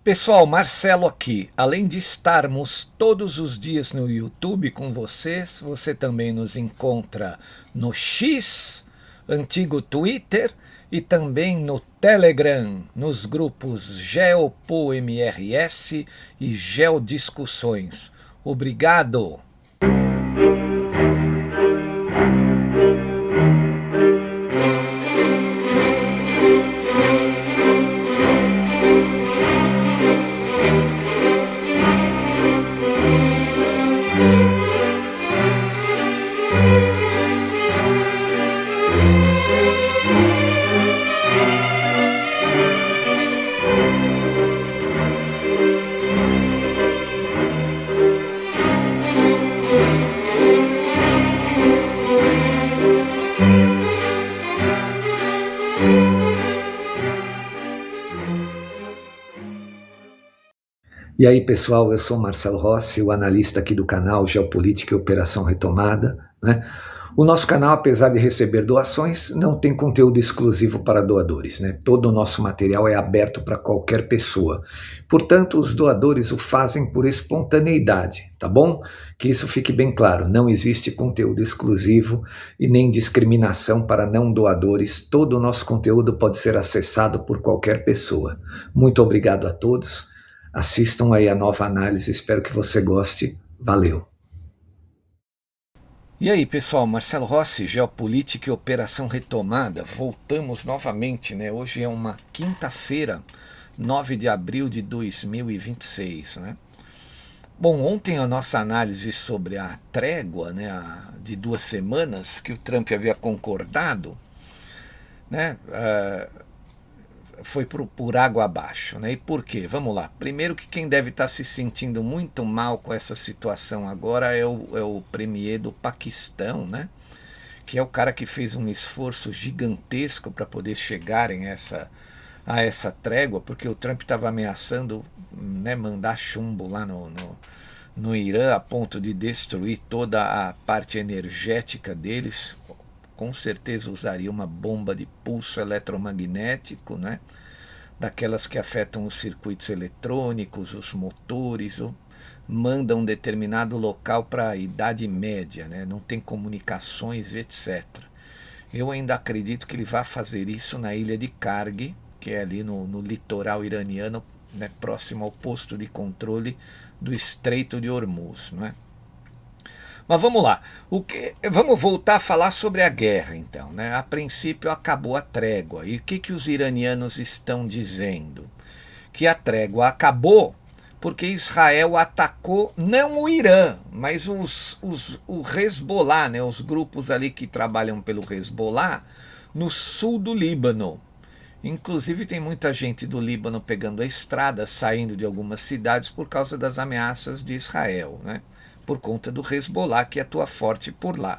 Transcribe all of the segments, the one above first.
Pessoal, Marcelo aqui. Além de estarmos todos os dias no YouTube com vocês, você também nos encontra no X, antigo Twitter, e também no Telegram, nos grupos GeopoMRS e Geodiscussões. Obrigado! E aí, pessoal, eu sou Marcelo Rossi, o analista aqui do canal Geopolítica e Operação Retomada, né? O nosso canal, apesar de receber doações, não tem conteúdo exclusivo para doadores, né? Todo o nosso material é aberto para qualquer pessoa. Portanto, os doadores o fazem por espontaneidade, tá bom? Que isso fique bem claro, não existe conteúdo exclusivo e nem discriminação para não doadores. Todo o nosso conteúdo pode ser acessado por qualquer pessoa. Muito obrigado a todos. Assistam aí a nova análise, espero que você goste. Valeu! E aí, pessoal, Marcelo Rossi, Geopolítica e Operação Retomada. Voltamos novamente, né? Hoje é uma quinta-feira, 9 de abril de 2026, né? Bom, ontem a nossa análise sobre a trégua, né, de 2 semanas que o Trump havia concordado, né? Foi por água abaixo, né? E por quê? Vamos lá. Primeiro que quem deve estar se sentindo muito mal com essa situação agora é o premier do Paquistão, né? Que é o cara que fez um esforço gigantesco para poder chegarem a essa trégua, porque o Trump estava ameaçando, né, mandar chumbo lá no Irã a ponto de destruir toda a parte energética deles. Com certeza usaria uma bomba de pulso eletromagnético, né? Daquelas que afetam os circuitos eletrônicos, os motores, ou mandam um determinado local para a Idade Média, né? Não tem comunicações, etc. Eu ainda acredito que ele vai fazer isso na ilha de Karg, que é ali no litoral iraniano, né? Próximo ao posto de controle do Estreito de Hormuz, não é? Mas vamos lá. Vamos voltar a falar sobre a guerra, então, né? A princípio acabou a trégua. E o que os iranianos estão dizendo? Que a trégua acabou porque Israel atacou não o Irã, mas o Hezbollah, né? Os grupos ali que trabalham pelo Hezbollah, no sul do Líbano. Inclusive tem muita gente do Líbano pegando a estrada, saindo de algumas cidades por causa das ameaças de Israel, né? Por conta do Hezbollah que atua forte por lá.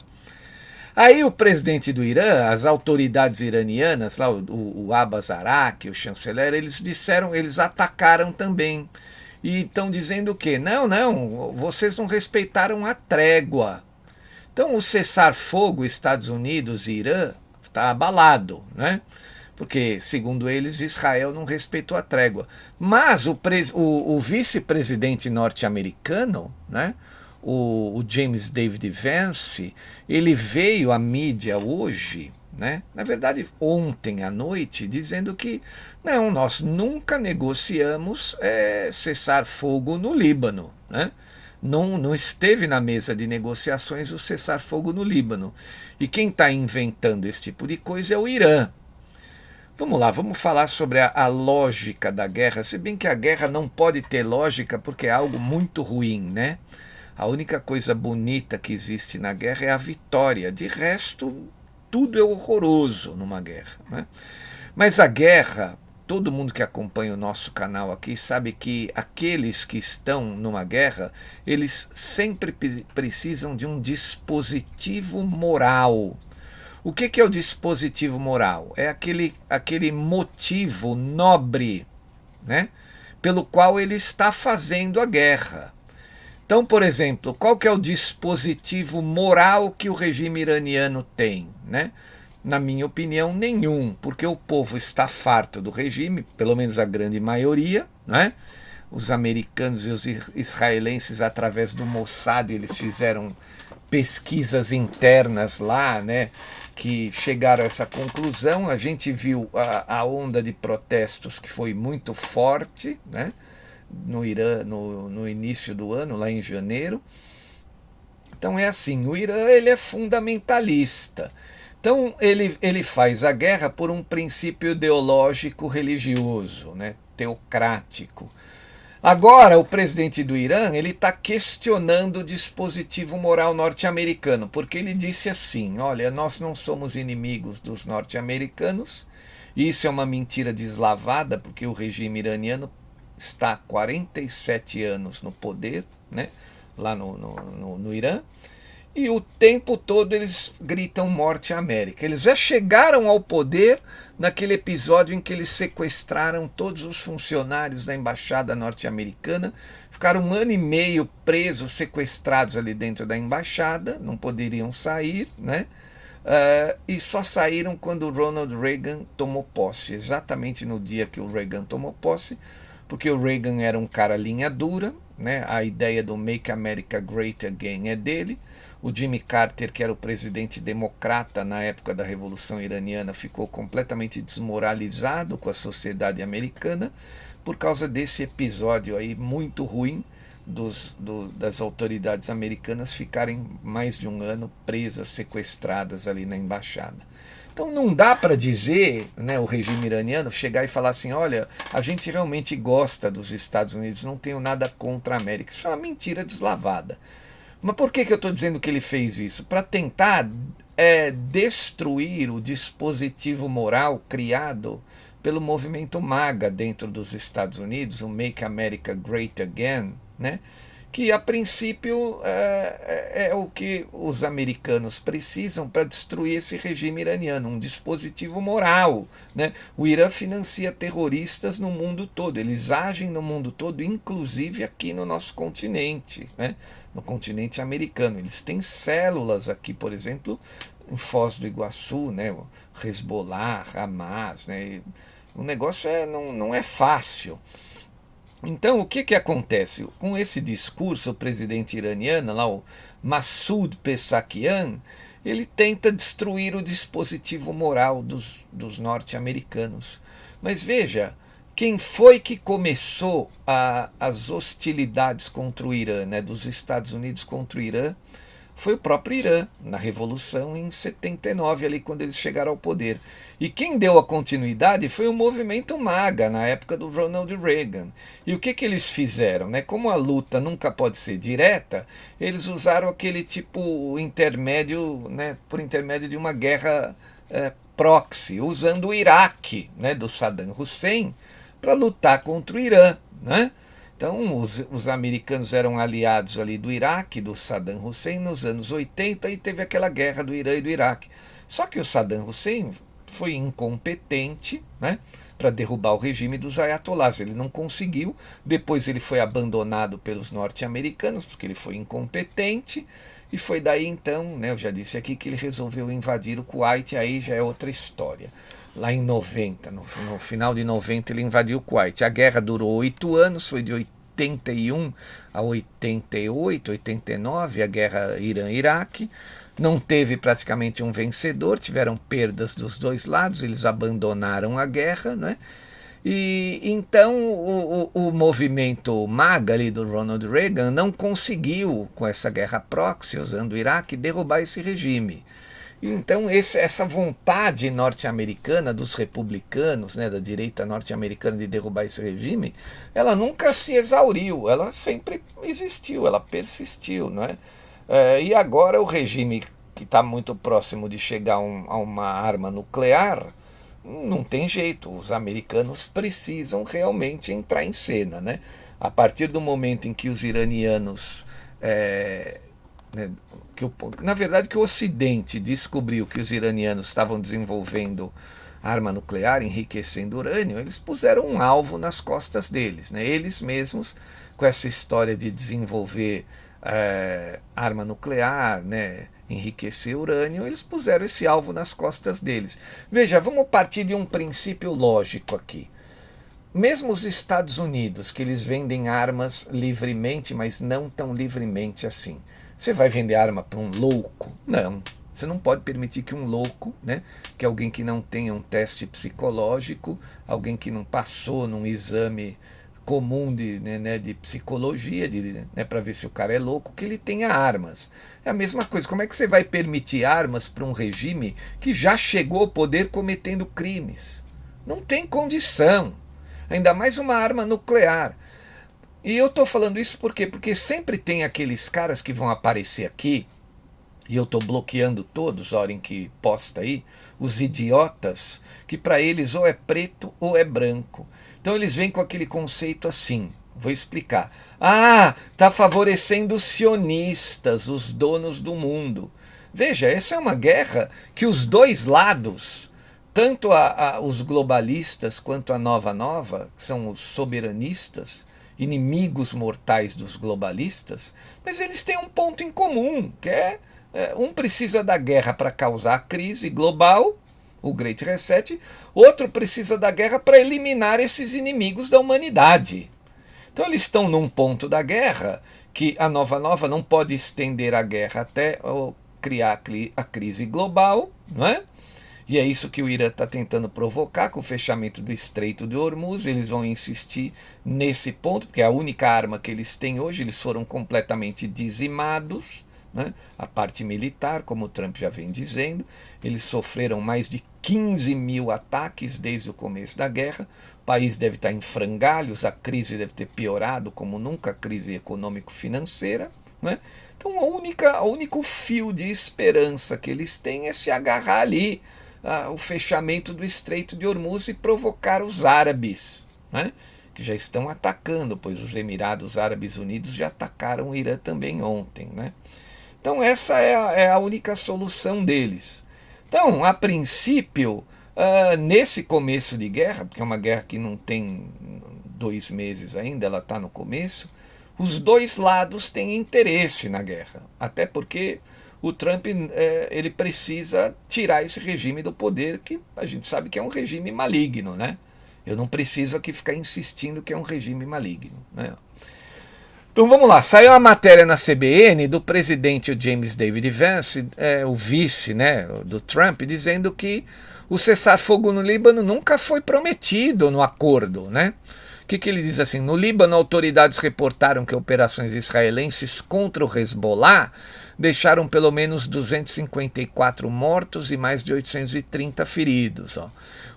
Aí o presidente do Irã, as autoridades iranianas, lá, o Abbas Araqi, o chanceler, eles disseram, eles atacaram também. E estão dizendo o quê? Não, vocês não respeitaram a trégua. Então o cessar-fogo Estados Unidos e Irã está abalado, né? Porque, segundo eles, Israel não respeitou a trégua. Mas o vice-presidente norte-americano, né, o James David Vance, ele veio à mídia hoje, né, na verdade ontem à noite, dizendo que não, nós nunca negociamos cessar fogo no Líbano, né? Não esteve na mesa de negociações o cessar-fogo no Líbano. E quem está inventando esse tipo de coisa é o Irã. Vamos lá, vamos falar sobre a lógica da guerra, se bem que a guerra não pode ter lógica porque é algo muito ruim, né? A única coisa bonita que existe na guerra é a vitória, de resto, tudo é horroroso numa guerra, né? Mas a guerra, todo mundo que acompanha o nosso canal aqui sabe que aqueles que estão numa guerra, eles sempre precisam de um dispositivo moral. O que é o dispositivo moral? É aquele motivo nobre, né, pelo qual ele está fazendo a guerra. Então, por exemplo, qual que é o dispositivo moral que o regime iraniano tem, né? Na minha opinião, nenhum, porque o povo está farto do regime, pelo menos a grande maioria, né? Os americanos e os israelenses, através do Mossad, eles fizeram pesquisas internas lá, né, que chegaram a essa conclusão. A gente viu a onda de protestos que foi muito forte, né, no Irã no início do ano, lá em janeiro. Então é assim, o Irã ele é fundamentalista. Então ele faz a guerra por um princípio ideológico religioso, né, teocrático. Agora, o presidente do Irã ele está questionando o dispositivo moral norte-americano, porque ele disse assim: olha, nós não somos inimigos dos norte-americanos, e isso é uma mentira deslavada, porque o regime iraniano está há 47 anos no poder, né, lá no Irã, e o tempo todo eles gritam morte à América. Eles já chegaram ao poder naquele episódio em que eles sequestraram todos os funcionários da embaixada norte-americana, ficaram 1 ano e meio presos, sequestrados ali dentro da embaixada, não poderiam sair, né? E só saíram quando o Ronald Reagan tomou posse, exatamente no dia que o Reagan tomou posse, porque o Reagan era um cara linha dura, né? A ideia do Make America Great Again é dele. O Jimmy Carter, que era o presidente democrata na época da Revolução Iraniana, ficou completamente desmoralizado com a sociedade americana por causa desse episódio aí muito ruim das autoridades americanas ficarem mais de 1 ano presas, sequestradas ali na embaixada. Então não dá para dizer, né, o regime iraniano chegar e falar assim: olha, a gente realmente gosta dos Estados Unidos, não tenho nada contra a América. Isso é uma mentira deslavada. Mas por que eu estou dizendo que ele fez isso? Para tentar destruir o dispositivo moral criado pelo movimento MAGA dentro dos Estados Unidos, o Make America Great Again, né? Que a princípio é o que os americanos precisam para destruir esse regime iraniano, um dispositivo moral, né? O Irã financia terroristas no mundo todo, eles agem no mundo todo, inclusive aqui no nosso continente, né? No continente americano. Eles têm células aqui, por exemplo, em Foz do Iguaçu, né? O Hezbollah, Hamas, né? O negócio não é fácil. Então, o que acontece? Com esse discurso, o presidente iraniano, lá, o Massoud Pezeshkian, ele tenta destruir o dispositivo moral dos norte-americanos. Mas veja, quem foi que começou as hostilidades contra o Irã, né, dos Estados Unidos contra o Irã? Foi o próprio Irã, na Revolução em 79, ali quando eles chegaram ao poder. E quem deu a continuidade foi o movimento MAGA, na época do Ronald Reagan. E o que eles fizeram? Né? Como a luta nunca pode ser direta, eles usaram aquele tipo intermédio, né, por intermédio de uma guerra proxy, usando o Iraque, né, do Saddam Hussein, para lutar contra o Irã, né? Então, os americanos eram aliados ali do Iraque, do Saddam Hussein, nos anos 80, e teve aquela guerra do Irã e do Iraque. Só que o Saddam Hussein foi incompetente, né, para derrubar o regime dos ayatollahs. Ele não conseguiu, depois ele foi abandonado pelos norte-americanos, porque ele foi incompetente, e foi daí então, né, eu já disse aqui, que ele resolveu invadir o Kuwait, aí já é outra história. Lá em 90, no final de 90, ele invadiu o Kuwait. A guerra durou 8 anos, foi de 81 a 88, 89, a guerra Irã-Iraque. Não teve praticamente um vencedor, tiveram perdas dos dois lados, eles abandonaram a guerra, né? E então o movimento MAGA ali do Ronald Reagan não conseguiu, com essa guerra proxy, usando o Iraque, derrubar esse regime. Então essa vontade norte-americana dos republicanos, né, da direita norte-americana de derrubar esse regime, ela nunca se exauriu, ela sempre existiu, ela persistiu, não é? E agora o regime que está muito próximo de chegar a uma arma nuclear, não tem jeito, os americanos precisam realmente entrar em cena, né? A partir do momento em que os iranianos né, na verdade que o Ocidente descobriu que os iranianos estavam desenvolvendo arma nuclear, enriquecendo urânio, eles puseram um alvo nas costas deles, né? Eles mesmos, com essa história de desenvolver arma nuclear, né, enriquecer urânio, eles puseram esse alvo nas costas deles. Veja, vamos partir de um princípio lógico aqui. Mesmo os Estados Unidos, que eles vendem armas livremente, mas não tão livremente assim. Você vai vender arma para um louco? Não. Você não pode permitir que um louco, né, que alguém que não tenha um teste psicológico, alguém que não passou num exame comum de psicologia, para ver se o cara é louco, que ele tenha armas. É a mesma coisa. Como é que você vai permitir armas para um regime que já chegou ao poder cometendo crimes? Não tem condição. Ainda mais uma arma nuclear. E eu estou falando isso por quê? Porque sempre tem aqueles caras que vão aparecer aqui, e eu estou bloqueando todos, a hora em que posta aí, os idiotas, que para eles ou é preto ou é branco. Então eles vêm com aquele conceito assim, vou explicar. Ah, está favorecendo os sionistas, os donos do mundo. Veja, essa é uma guerra que os dois lados, tanto os globalistas quanto a Nova, que são os soberanistas, inimigos mortais dos globalistas, mas eles têm um ponto em comum, que um precisa da guerra para causar a crise global, o Great Reset, outro precisa da guerra para eliminar esses inimigos da humanidade. Então eles estão num ponto da guerra que a Nova não pode estender a guerra até criar a crise global, não é? E é isso que o Irã está tentando provocar com o fechamento do Estreito de Hormuz. Eles vão insistir nesse ponto, porque é a única arma que eles têm hoje. Eles foram completamente dizimados, né? A parte militar, como o Trump já vem dizendo. Eles sofreram mais de 15 mil ataques desde o começo da guerra. O país deve estar em frangalhos, a crise deve ter piorado como nunca, a crise econômico-financeira, né? Então o único fio de esperança que eles têm é se agarrar ali, o fechamento do Estreito de Hormuz e provocar os árabes, né, que já estão atacando, pois os Emirados Árabes Unidos já atacaram o Irã também ontem, né? Então essa é a única solução deles. Então, a princípio, nesse começo de guerra, porque é uma guerra que não tem 2 meses ainda, ela está no começo, os dois lados têm interesse na guerra, até porque o Trump ele precisa tirar esse regime do poder, que a gente sabe que é um regime maligno, né? Eu não preciso aqui ficar insistindo que é um regime maligno, né? Então vamos lá, saiu a matéria na CBN do presidente o James David Vance, o vice, né, do Trump, dizendo que o cessar-fogo no Líbano nunca foi prometido no acordo, né? O que ele diz assim? No Líbano, autoridades reportaram que operações israelenses contra o Hezbollah deixaram pelo menos 254 mortos e mais de 830 feridos. Ó.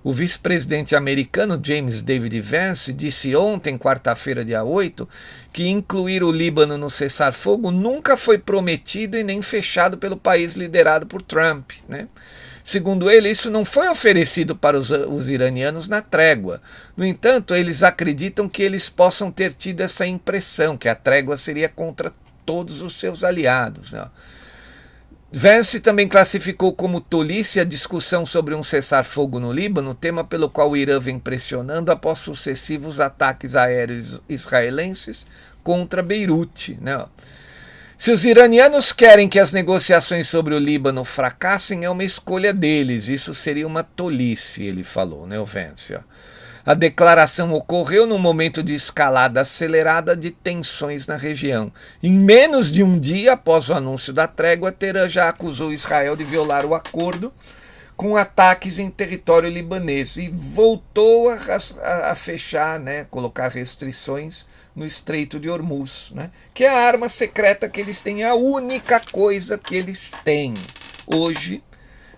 O vice-presidente americano James David Vance disse ontem, quarta-feira, dia 8, que incluir o Líbano no cessar-fogo nunca foi prometido e nem fechado pelo país liderado por Trump, né? Segundo ele, isso não foi oferecido para os iranianos na trégua. No entanto, eles acreditam que eles possam ter tido essa impressão, que a trégua seria contra todos os seus aliados, né? Vance também classificou como tolice a discussão sobre um cessar-fogo no Líbano, tema pelo qual o Irã vem pressionando após sucessivos ataques aéreos israelenses contra Beirute, né? Se os iranianos querem que as negociações sobre o Líbano fracassem, é uma escolha deles. Isso seria uma tolice, ele falou, né, o Vance. Ó. A declaração ocorreu num momento de escalada acelerada de tensões na região. Em menos de um dia após o anúncio da trégua, Teherã já acusou Israel de violar o acordo com ataques em território libanês e voltou a fechar, né, colocar restrições no Estreito de Hormuz, né, que é a arma secreta que eles têm, a única coisa que eles têm hoje.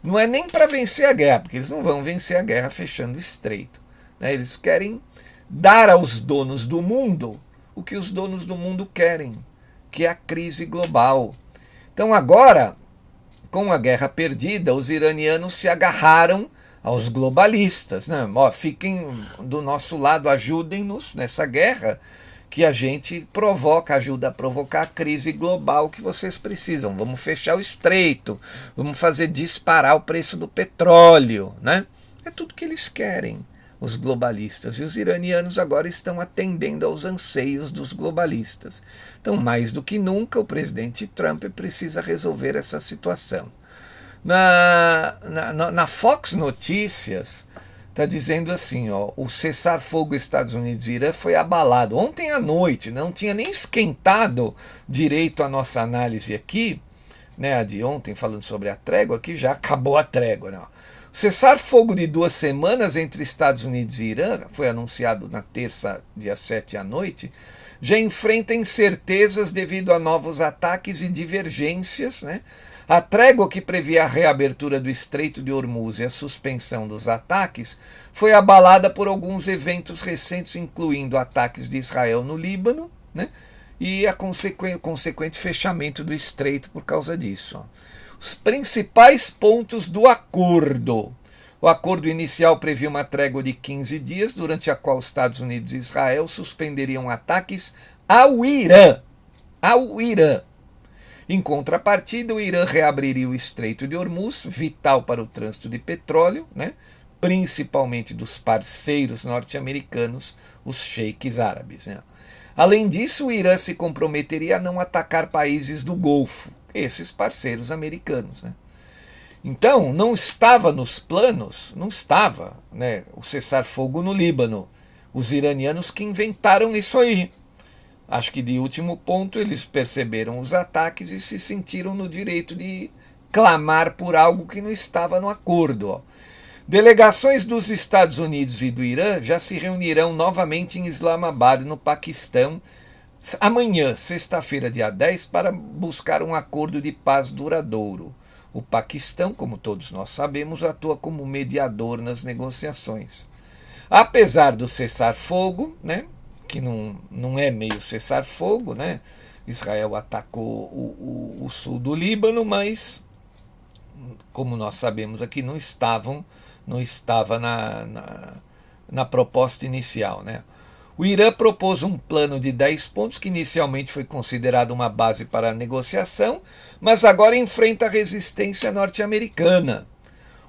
Não é nem para vencer a guerra, porque eles não vão vencer a guerra fechando o estreito, né. Eles querem dar aos donos do mundo o que os donos do mundo querem, que é a crise global. Então agora, com a guerra perdida, os iranianos se agarraram aos globalistas, né? Ó, fiquem do nosso lado, ajudem-nos nessa guerra que a gente ajuda a provocar a crise global que vocês precisam. Vamos fechar o estreito, vamos fazer disparar o preço do petróleo, né? É tudo que eles querem. os globalistas. E os iranianos agora estão atendendo aos anseios dos globalistas. Então, mais do que nunca, o presidente Trump precisa resolver essa situação. Na Fox Notícias, está dizendo assim, ó, o cessar-fogo Estados Unidos e Irã foi abalado. Ontem à noite, não tinha nem esquentado direito a nossa análise aqui, né, a de ontem falando sobre a trégua, que já acabou a trégua. Não. O cessar-fogo de 2 semanas entre Estados Unidos e Irã, foi anunciado na terça, dia 7 à noite, já enfrenta incertezas devido a novos ataques e divergências, né? A trégua que previa a reabertura do Estreito de Hormuz e a suspensão dos ataques foi abalada por alguns eventos recentes, incluindo ataques de Israel no Líbano, né? E o consequente fechamento do Estreito por causa disso. Os principais pontos do acordo. O acordo inicial previa uma trégua de 15 dias, durante a qual os Estados Unidos e Israel suspenderiam ataques ao Irã. Ao Irã. Em contrapartida, o Irã reabriria o Estreito de Hormuz, vital para o trânsito de petróleo, né? Principalmente dos parceiros norte-americanos, os sheiks árabes. Né? Além disso, o Irã se comprometeria a não atacar países do Golfo, esses parceiros americanos. Né? Então, não estava nos planos, não estava, né, o cessar-fogo no Líbano. Os iranianos que inventaram isso aí. Acho que de último ponto eles perceberam os ataques e se sentiram no direito de clamar por algo que não estava no acordo. Ó. Delegações dos Estados Unidos e do Irã já se reunirão novamente em Islamabad, no Paquistão, amanhã, sexta-feira, dia 10, para buscar um acordo de paz duradouro. O Paquistão, como todos nós sabemos, atua como mediador nas negociações. Apesar do cessar-fogo, né, que não é meio cessar-fogo, né? Israel atacou o sul do Líbano, mas, como nós sabemos aqui, não estava na proposta inicial. Né? O Irã propôs um plano de 10 pontos, que inicialmente foi considerado uma base para a negociação, mas agora enfrenta a resistência norte-americana.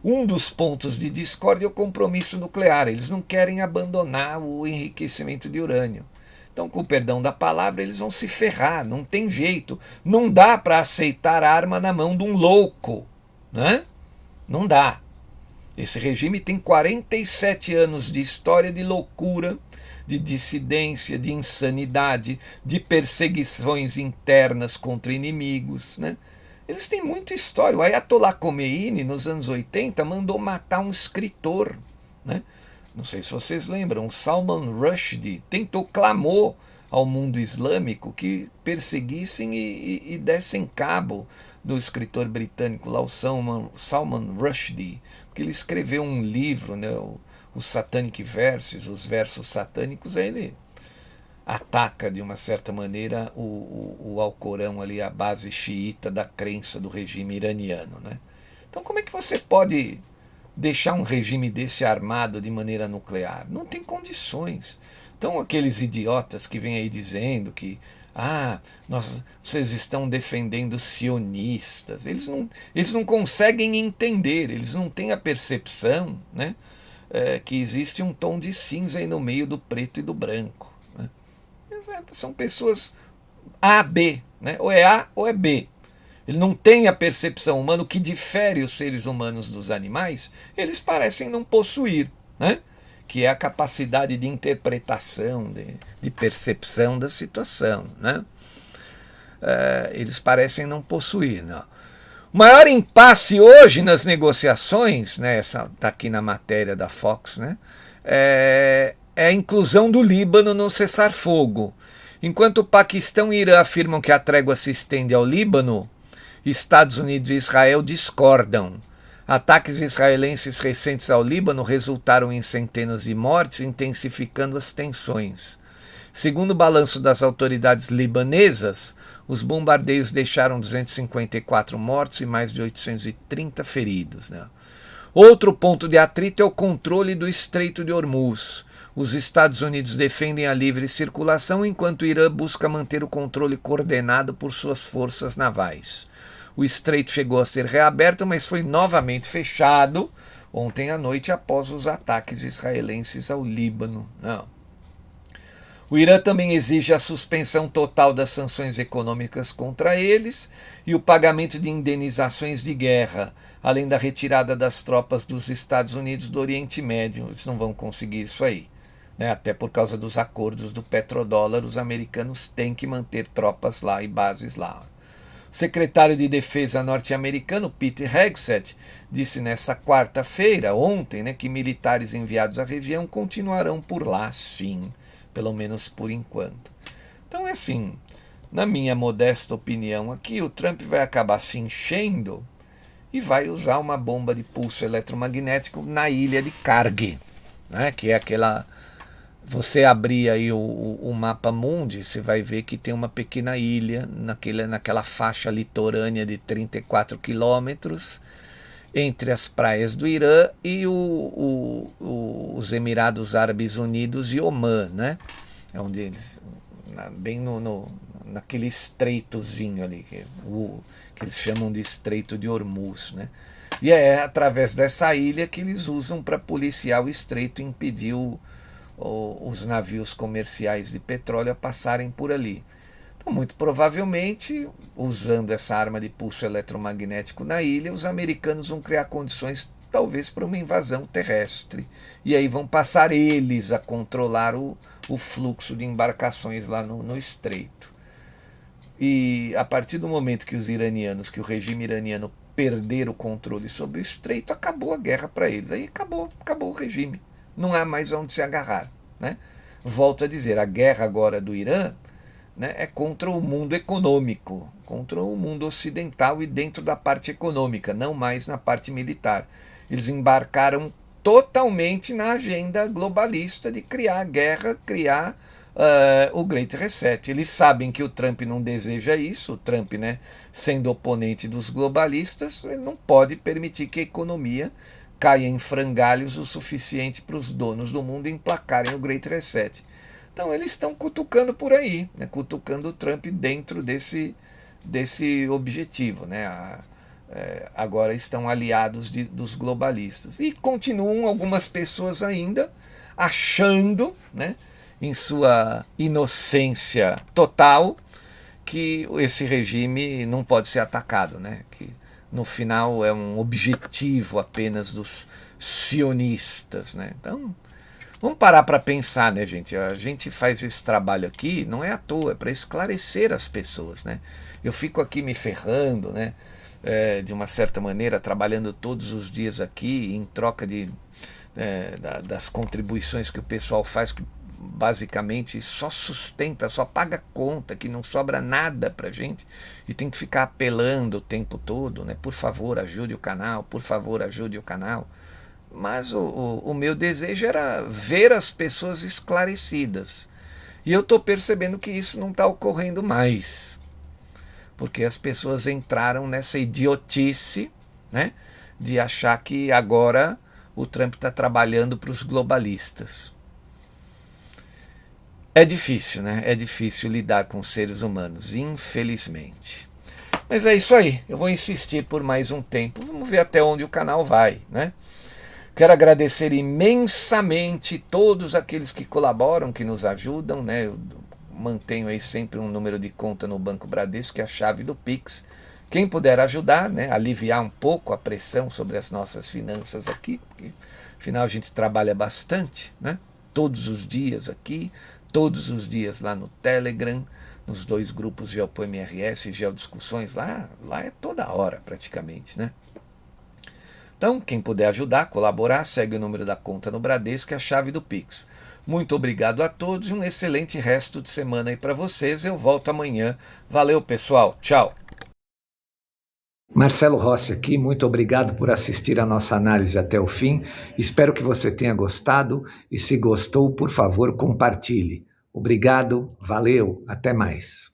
Um dos pontos de discórdia é o compromisso nuclear. Eles não querem abandonar o enriquecimento de urânio. Então, com o perdão da palavra, eles vão se ferrar, não tem jeito. Não dá para aceitar arma na mão de um louco. Né? Não dá. Esse regime tem 47 anos de história de loucura, de dissidência, de insanidade, de perseguições internas contra inimigos, né? Eles têm muita história. O Ayatollah Khomeini, nos anos 80, mandou matar um escritor. Né? Não sei se vocês lembram, o Salman Rushdie clamou ao mundo islâmico que perseguissem e dessem cabo do escritor britânico lá, o Salman Rushdie, porque ele escreveu um livro, né, o Satanic Verses, os versos satânicos, aí ele ataca de uma certa maneira o Alcorão ali, a base xiita da crença do regime iraniano. Né? Então como é que você pode deixar um regime desse armado de maneira nuclear? Não tem condições. Então aqueles idiotas que vêm aí dizendo que vocês estão defendendo sionistas, eles não conseguem entender, eles não têm a percepção, né, que existe um tom de cinza aí no meio do preto e do branco. São pessoas A, B, né? Ou é A ou é B. Ele não tem a percepção humana, o que difere os seres humanos dos animais, eles parecem não possuir, né? Que é a capacidade de interpretação, de percepção da situação. Né? Eles parecem não possuir. Não. O maior impasse hoje nas negociações, né, está aqui na matéria da Fox, né, é a inclusão do Líbano no cessar-fogo. Enquanto o Paquistão e Irã afirmam que a trégua se estende ao Líbano, Estados Unidos e Israel discordam. Ataques israelenses recentes ao Líbano resultaram em centenas de mortes, intensificando as tensões. Segundo o balanço das autoridades libanesas, os bombardeios deixaram 254 mortos e mais de 830 feridos. Né? Outro ponto de atrito é o controle do Estreito de Hormuz. Os Estados Unidos defendem a livre circulação, enquanto o Irã busca manter o controle coordenado por suas forças navais. O estreito chegou a ser reaberto, mas foi novamente fechado. ontem à noite após os ataques israelenses ao Líbano. Não. O Irã também exige a suspensão total das sanções econômicas contra eles e o pagamento de indenizações de guerra, além da retirada das tropas dos Estados Unidos do Oriente Médio. Eles não vão conseguir isso aí, né? Até por causa dos acordos do petrodólar, os americanos têm que manter tropas lá e bases lá. O secretário de Defesa norte-americano, Pete Hegseth, disse nessa quarta-feira, ontem, né, que militares enviados à região continuarão por lá, sim, pelo menos por enquanto. Então é assim, na minha modesta opinião aqui, o Trump vai acabar se enchendo e vai usar uma bomba de pulso eletromagnético na ilha de Karg, né, que é aquela... Você abrir aí o mapa mundi, você vai ver que tem uma pequena ilha naquela faixa litorânea de 34 quilômetros entre as praias do Irã e os Emirados Árabes Unidos e Omã, né? É onde eles, bem naquele estreitozinho ali, que eles chamam de Estreito de Hormuz, né? E é através dessa ilha que eles usam para policiar o estreito e impedir os navios comerciais de petróleo a passarem por ali. Então, muito provavelmente, usando essa arma de pulso eletromagnético na ilha, os americanos vão criar condições, talvez, para uma invasão terrestre. E aí vão passar eles a controlar o fluxo de embarcações lá no estreito. E a partir do momento que o regime iraniano perder o controle sobre o estreito, acabou a guerra para eles. Aí acabou o regime. Não há mais onde se agarrar, né? Volto a dizer, a guerra agora do Irã, né, é contra o mundo econômico, contra o mundo ocidental e dentro da parte econômica, não mais na parte militar. Eles embarcaram totalmente na agenda globalista de criar guerra, criar o Great Reset. Eles sabem que o Trump não deseja isso, o Trump, né, sendo oponente dos globalistas, ele não pode permitir que a economia caia em frangalhos o suficiente para os donos do mundo emplacarem o Great Reset. Então eles estão cutucando por aí, né, cutucando o Trump dentro desse objetivo, né? Agora estão aliados dos globalistas. E continuam algumas pessoas ainda achando, né, em sua inocência total, que esse regime não pode ser atacado, né? Que no final é um objetivo apenas dos sionistas, né? Então, vamos parar para pensar, né, gente? A gente faz esse trabalho aqui, não é à toa, é para esclarecer as pessoas, né? Eu fico aqui me ferrando, né? De uma certa maneira, trabalhando todos os dias aqui, em troca das contribuições que o pessoal faz, que basicamente só sustenta, só paga conta, que não sobra nada pra gente, e tem que ficar apelando o tempo todo, né? Por favor, ajude o canal, por favor, ajude o canal. Mas o meu desejo era ver as pessoas esclarecidas. E eu estou percebendo que isso não está ocorrendo mais. Porque as pessoas entraram nessa idiotice, né, de achar que agora o Trump está trabalhando para os globalistas. É difícil, né? É difícil lidar com seres humanos, infelizmente. Mas é isso aí. Eu vou insistir por mais um tempo. Vamos ver até onde o canal vai, né? Quero agradecer imensamente todos aqueles que colaboram, que nos ajudam, né? Eu mantenho aí sempre um número de conta no Banco Bradesco, que é a chave do Pix. Quem puder ajudar, né? Aliviar um pouco a pressão sobre as nossas finanças aqui, porque afinal a gente trabalha bastante, né? Todos os dias aqui, todos os dias lá no Telegram, nos 2 grupos GeoPoMRS e Geodiscussões, lá é toda hora praticamente, né? Então, quem puder ajudar, colaborar, segue o número da conta no Bradesco, que é a chave do Pix. Muito obrigado a todos e um excelente resto de semana aí para vocês. Eu volto amanhã. Valeu, pessoal. Tchau. Marcelo Rossi aqui, muito obrigado por assistir a nossa análise até o fim. Espero que você tenha gostado e se gostou, por favor, compartilhe. Obrigado, valeu, até mais.